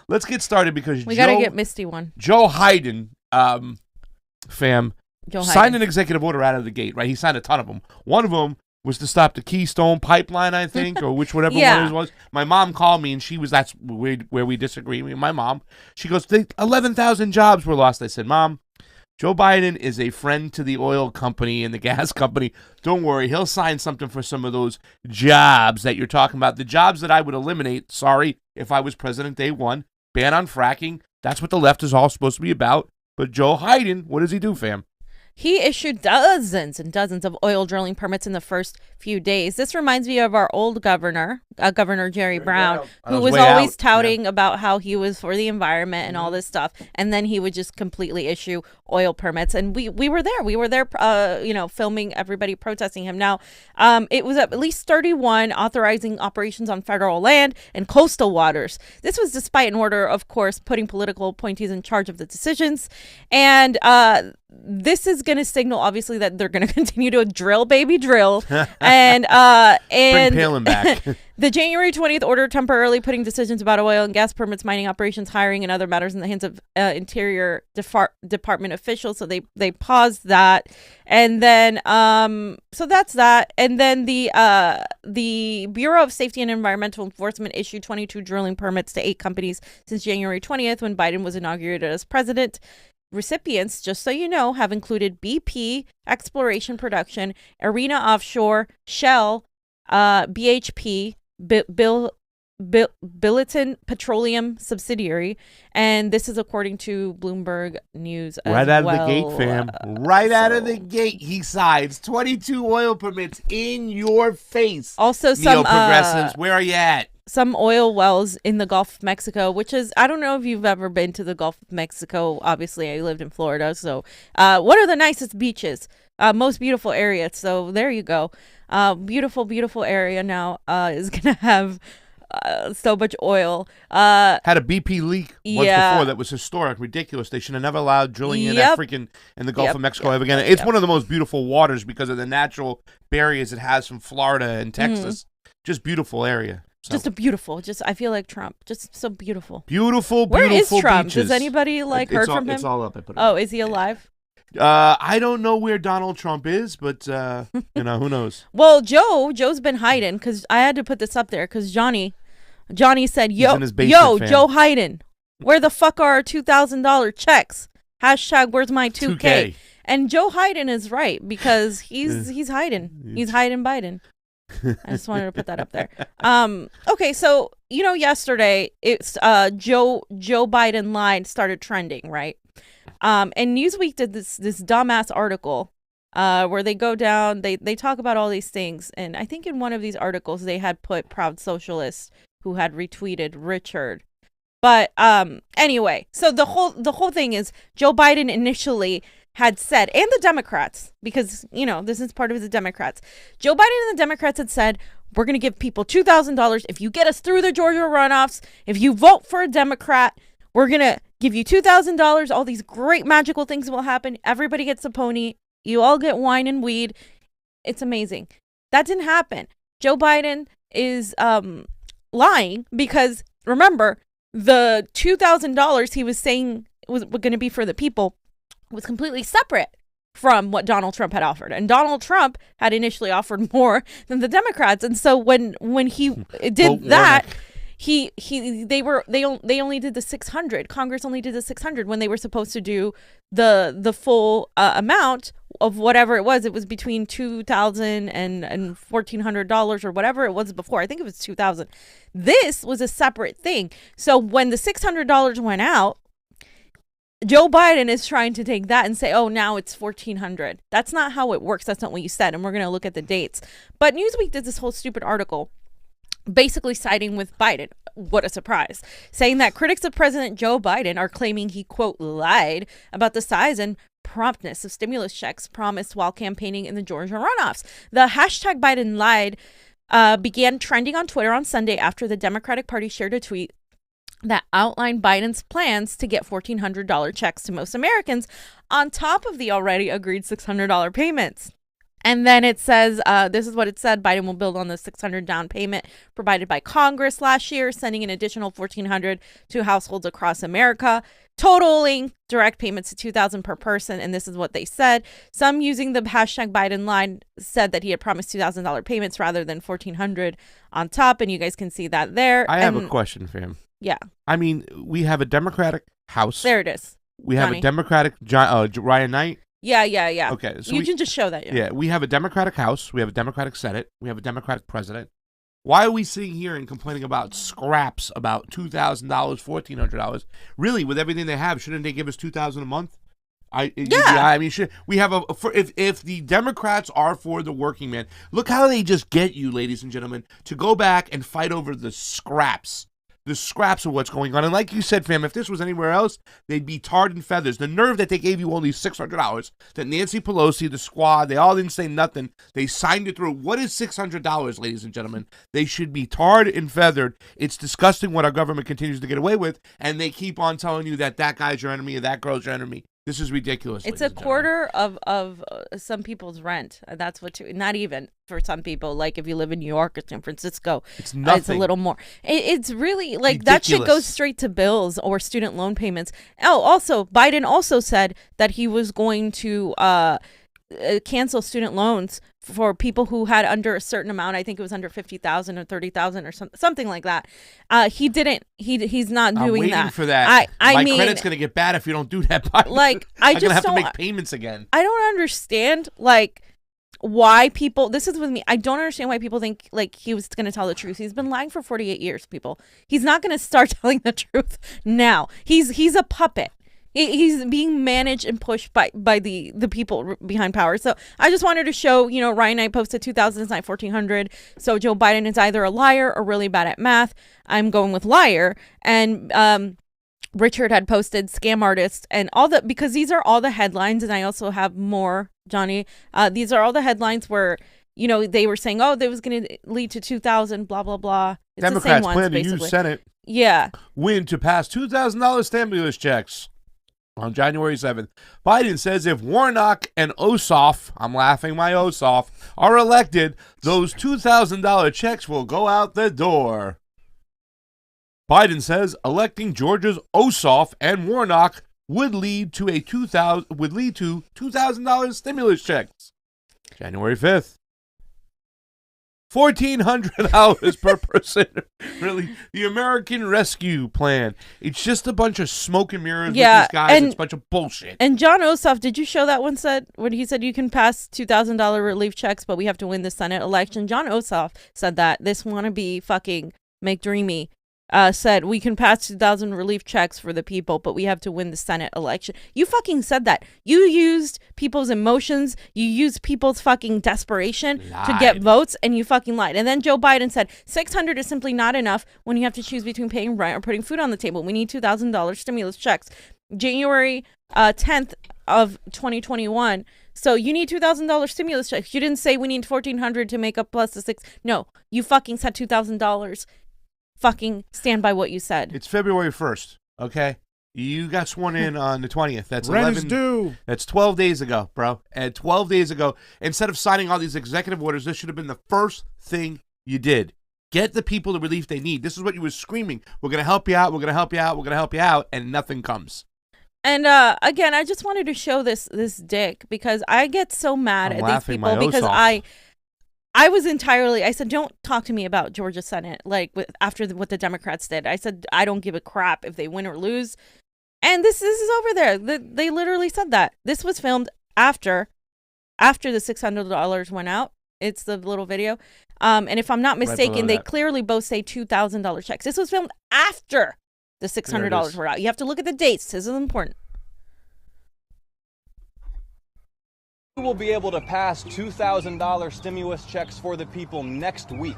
let's get started because we got to get Misty one. Joe Biden, fam, Joe signed Biden. an executive order out of the gate, right? He signed a ton of them. One of them was to stop the Keystone Pipeline, I think, or whatever one it was. My mom called me, and that's where we disagree. Me and my mom, she goes, 11,000 jobs were lost. I said, Mom, Joe Biden is a friend to the oil company and the gas company. Don't worry, he'll sign something for some of those jobs that you're talking about. The jobs that I would eliminate, sorry, if I was president day one, ban on fracking. That's what the left is all supposed to be about. But Joe Biden, what does he do, fam? He issued dozens and dozens of oil drilling permits in the first few days. This reminds me of our old governor, Governor Jerry Brown, who was always touting about how he was for the environment and all this stuff. And then he would just completely issue oil permits. And we were there. We were there, filming everybody protesting him. Now, it was at least 31 authorizing operations on federal land and coastal waters. This was despite an order, of course, putting political appointees in charge of the decisions. And this is going to signal, obviously, that they're going to continue to drill, baby, drill. and Bring Palin back. The January 20th order temporarily putting decisions about oil and gas permits, mining operations, hiring, and other matters in the hands of Interior Department officials. So they paused that. And then, so that's that. And then the Bureau of Safety and Environmental Enforcement issued 22 drilling permits to 8 companies since January 20th when Biden was inaugurated as president. Recipients, just so you know, have included BP, Exploration Production, Arena Offshore, Shell, BHP, Billiton Petroleum Subsidiary, and this is according to Bloomberg News as right out well. of the gate, fam. Out of the gate, he signs 22 oil permits in your face. Also, some neo-progressives, where are you at? Some oil wells in the Gulf of Mexico, which is, I don't know if you've ever been to the Gulf of Mexico. Obviously, I lived in Florida. So one of the nicest beaches, most beautiful area. So there you go. Beautiful, beautiful area now is going to have so much oil. Had a BP leak once before that was historic, ridiculous. They should have never allowed drilling in the Gulf of Mexico ever again. It's one of the most beautiful waters because of the natural barriers it has from Florida and Texas. Just beautiful area. So. Just a beautiful, I feel like Trump. Just so beautiful. Beautiful Where is Trump? Beaches. Does anybody heard from him? It's all up. I put it up. Is he alive? I don't know where Donald Trump is, but who knows? Well, Joe's been hiding because I had to put this up there because Jonny said, Joe Biden, where the fuck are our $2,000 checks? # where's my 2K? And Joe Biden is right because he's hiding. He's hiding Biden. I just wanted to put that up there. Okay, so yesterday it's Joe Biden line started trending, right? And Newsweek did this dumbass article where they go down, they talk about all these things, and I think in one of these articles they had put Proud Socialist, who had retweeted Richard. But anyway, so the whole thing is Joe Biden initially had said, and the Democrats, because, this is part of the Democrats. Joe Biden and the Democrats had said, we're going to give people $2,000 if you get us through the Georgia runoffs. If you vote for a Democrat, we're going to give you $2,000. All these great magical things will happen. Everybody gets a pony. You all get wine and weed. It's amazing. That didn't happen. Joe Biden is lying because, remember, the $2,000 he was saying was going to be for the people was completely separate from what Donald Trump had offered. And Donald Trump had initially offered more than the Democrats. And so when he did that, they only did the 600. Congress only did the 600 when they were supposed to do the full amount of whatever it was. It was between $2,000 and $1,400 or whatever it was before. I think it was $2,000. This was a separate thing. So when the $600 went out, Joe Biden is trying to take that and say, oh, now it's $1,400. That's not how it works. That's not what you said. And we're going to look at the dates. But Newsweek did this whole stupid article basically siding with Biden. What a surprise. Saying that critics of President Joe Biden are claiming he, quote, lied about the size and promptness of stimulus checks promised while campaigning in the Georgia runoffs. The hashtag Biden lied began trending on Twitter on Sunday after the Democratic Party shared a tweet that outlined Biden's plans to get $1,400 checks to most Americans on top of the already agreed $600 payments. And then it says, this is what it said: Biden will build on the $600 down payment provided by Congress last year, sending an additional $1,400 to households across America, totaling direct payments to $2,000 per person. And this is what they said. Some using the hashtag Biden line said that he had promised $2,000 payments rather than $1,400 on top. And you guys can see that there. I have a question, fam. Yeah. I mean, we have a Democratic House. There it is. We have a Democratic Ryan Knight. Yeah. Okay. So you can just show that. Yeah, we have a Democratic House. We have a Democratic Senate. We have a Democratic President. Why are we sitting here and complaining about scraps about $2,000, $1,400? Really, with everything they have, shouldn't they give us $2,000 a month? I mean, we have if the Democrats are for the working man, look how they just get you, ladies and gentlemen, to go back and fight over the scraps of what's going on. And like you said, fam, if this was anywhere else, they'd be tarred and feathers. The nerve that they gave you only $600, that Nancy Pelosi, the squad, they all didn't say nothing. They signed it through. What is $600, ladies and gentlemen? They should be tarred and feathered. It's disgusting what our government continues to get away with, and they keep on telling you that guy's your enemy or that girl's your enemy. This is ridiculous. It's a quarter of some people's rent. That's not even for some people. Like if you live in New York or San Francisco, it's nothing. It's a little more. It's really like ridiculous. That shit goes straight to bills or student loan payments. Oh, also Biden also said that he was going to cancel student loans for people who had under a certain amount. I think it was under 50,000 or 30,000 or something like that. He didn't. He's not doing that. I'm waiting for that. My credit's gonna get bad if you don't do that. Biden. Like I'm gonna have to make payments again. I don't understand like why people. This is with me. I don't understand why people think like he was gonna tell the truth. He's been lying for 48 years. People. He's not gonna start telling the truth now. He's a puppet. He's being managed and pushed by the people behind power. So I just wanted to show, Ryan Knight posted 2,000 is not 1,400. So Joe Biden is either a liar or really bad at math. I'm going with liar. And Richard had posted scam artists and all that, because these are all the headlines. And I also have more, Johnny. These are all the headlines where, they were saying, oh, that was going to lead to 2,000, blah, blah, blah. It's Democrats the same plan ones, to use Senate. Yeah. Win to pass $2,000 stimulus checks. On January 7th, Biden says if Warnock and Ossoff, I'm laughing my Ossoff, are elected, those $2,000 checks will go out the door. Biden says electing Georgia's Ossoff and Warnock would lead to $2,000 stimulus checks. January 5th. $1,400 per person. Really, the American Rescue Plan. It's just a bunch of smoke and mirrors with these guys. It's a bunch of bullshit. And John Ossoff, did you show that one when he said you can pass $2,000 relief checks, but we have to win the Senate election? John Ossoff said that. This wannabe fucking McDreamy said we can pass 2,000 relief checks for the people, but we have to win the Senate election. You fucking said that. You used people's emotions. You used people's fucking desperation to get votes, and you fucking lied. And then Joe Biden said 600 is simply not enough when you have to choose between paying rent or putting food on the table. We need $2,000 stimulus checks. January 10th of 2021. So you need $2,000 stimulus checks. You didn't say we need $1,400 to make up plus the $6. No, you fucking said $2,000. Fucking stand by what you said. It's February 1st, okay? You got sworn in on the 20th. That's Rent is due. That's 12 days ago, bro. And 12 days ago, instead of signing all these executive orders, this should have been the first thing you did. Get the people the relief they need. This is what you were screaming. We're going to help you out. We're going to help you out. We're going to help you out. And nothing comes. And again, I just wanted to show this dick because I get so mad at these people because I was I said, don't talk to me about Georgia Senate, like after what the Democrats did. I said, I don't give a crap if they win or lose. And this is over there. They literally said that. This was filmed after the $600 went out. It's the little video. And if I'm not mistaken, they clearly both say $2,000 checks. This was filmed after the $600 were out. You have to look at the dates. This is important. We will be able to pass $2,000 stimulus checks for the people next week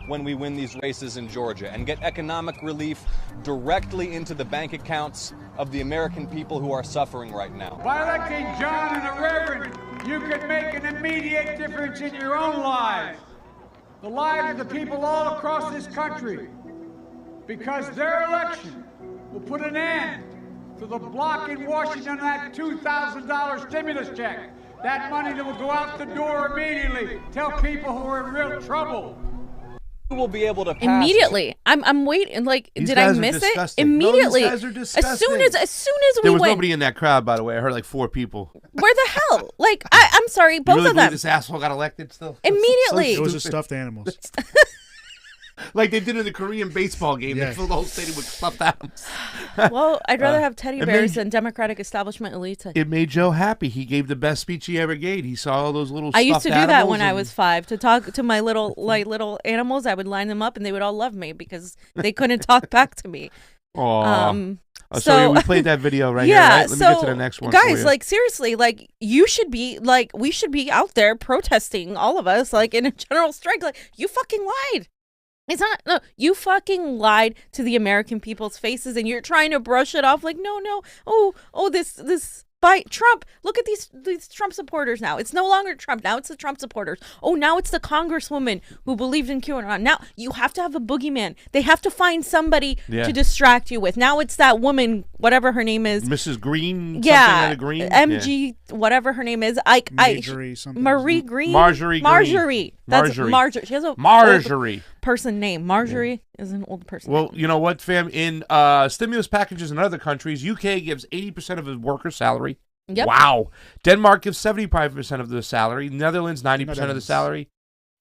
when we win these races in Georgia and get economic relief directly into the bank accounts of the American people who are suffering right now. By electing John and the Reverend, you can make an immediate difference in your own lives, the lives of the people all across this country, because their election will put an end to the block in Washington on that $2,000 stimulus check. That money that will go out the door immediately. Tell people who are in real trouble. We will be able to pass immediately. I'm waiting. Like, These did I guys are miss it? disgusting. Immediately. No, these guys are disgusting. As soon as There we was went. nobody in that crowd, by the way. I heard like 4 people. Where the hell? Like, I'm sorry, both You really of them. believe this asshole got elected still? Immediately. It was a stuffed animals. Like they did in the Korean baseball game. Yeah. They filled the whole stadium with stuffed animals. Well, I'd rather have teddy bears made- than Democratic establishment elites. It made Joe happy. He gave the best speech he ever gave. He saw all those little I used to do that when I animals was 5 to talk to my little animals. I would line them up and they would all love me because they couldn't talk back to me. Aww. So So we played that video right yeah, here, right? Let me get to the next one. for guys, you. like seriously, like we should be out there protesting, all of us, like in a general strike. Like you fucking lied. It's not no, you fucking lied to the American people's faces, and you're trying to brush it off like no, this by Trump. Look at these Trump supporters now. It's no longer Trump. Now it's the Trump supporters. Oh, now it's the congresswoman who believed in QAnon. Now you have to have a boogeyman. They have to find somebody to distract you with. Now it's that woman, whatever her name is. Mrs. Green? Yeah. Green? MG, whatever her name is. Marjorie something. Marie Green. Marjorie Green. Marjorie. That's Marjorie. Marjorie. She has a Marjorie. old person name. Marjorie is an old person. Well, you know what, fam? In stimulus packages in other countries, UK gives 80% of its workers' salary. Yep. Wow. Denmark gives 75% of the salary. Netherlands, 90% of the salary.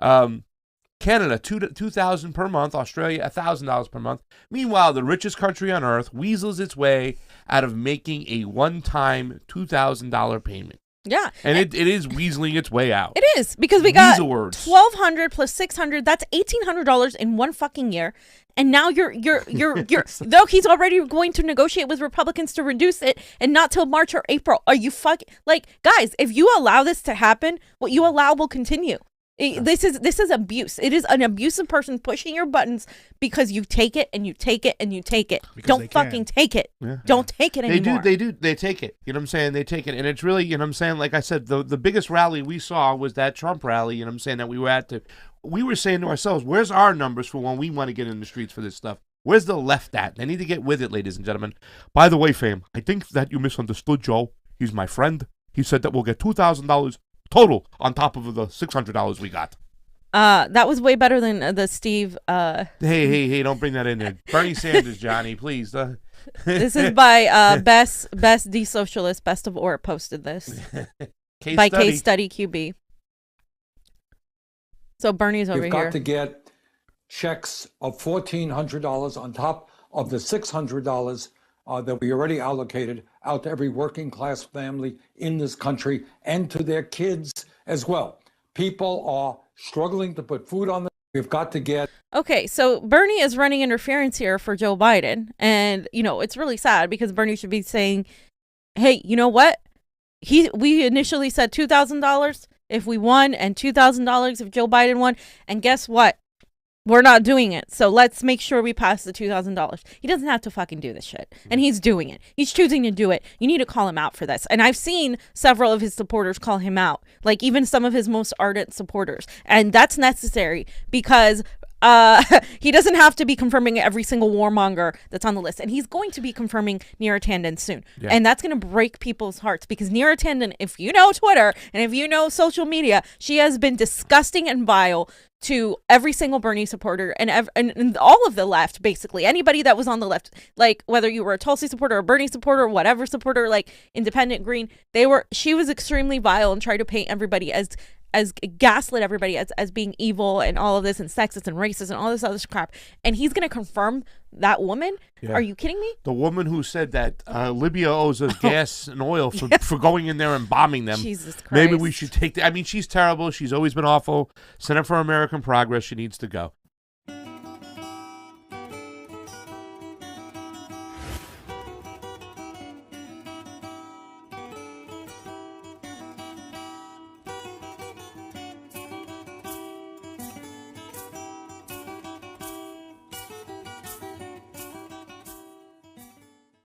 Canada, $2,000 per month. Australia, $1,000 per month. Meanwhile, the richest country on earth weasels its way out of making a one-time $2,000 payment. Yeah. And it is weaseling its way out. It is, because we got Weasel words. $1,200 plus $600. That's $1,800 in one fucking year. And now you're though he's already going to negotiate with Republicans to reduce it, and not till March or April. Are you fucking like, guys? If you allow this to happen, what you allow will continue. This is abuse. It is an abusive person pushing your buttons because you take it and you take it and you take it. Because Don't they fucking can. take it. Yeah. Don't take it anymore. They take it. You know what I'm saying? They take it. And it's really, you know what I'm saying? Like I said, the biggest rally we saw was that Trump rally, you know what I'm saying, that we were at. We were saying to ourselves, where's our numbers for when we want to get in the streets for this stuff? Where's the left at? They need to get with it, ladies and gentlemen. By the way, fam, I think that you misunderstood Joe. He's my friend. He said that we'll get $2,000 total on top of the $600 we got. That was way better than the Steve. Hey, don't bring that in there. Bernie Sanders, Johnny, please. This is by Best D-Socialist, Best of Or posted this. By Case Study QB. So Bernie's over We've here. got to get checks of $1,400 on top of the $600 that we already allocated out to every working class family in this country and to their kids as well. People are struggling to put food on the. We've got to get. Okay, so Bernie is running interference here for Joe Biden. And, you know, it's really sad because Bernie should be saying, hey, you know what? We initially said $2,000 if we won and $2,000 if Joe Biden won. And guess what? We're not doing it. So let's make sure we pass the $2,000. He doesn't have to fucking do this shit. And he's doing it. He's choosing to do it. You need to call him out for this. And I've seen several of his supporters call him out. Like even some of his most ardent supporters. And that's necessary because he doesn't have to be confirming every single warmonger that's on the list. And he's going to be confirming Neera Tanden soon. Yeah. And that's going to break people's hearts because Neera Tanden, if you know Twitter and if you know social media, she has been disgusting and vile to every single Bernie supporter and all of the left, basically. Anybody that was on the left, like whether you were a Tulsi supporter or Bernie supporter or whatever supporter, like independent green, she was extremely vile and tried to paint everybody as gaslit everybody as being evil and all of this and sexist and racist and all this other crap. And he's going to confirm that woman? Yeah. Are you kidding me? The woman who said that Libya owes us gas and oil for going in there and bombing them. Jesus Christ. Maybe we should take that. I mean, she's terrible. She's always been awful. Center for American Progress. She needs to go.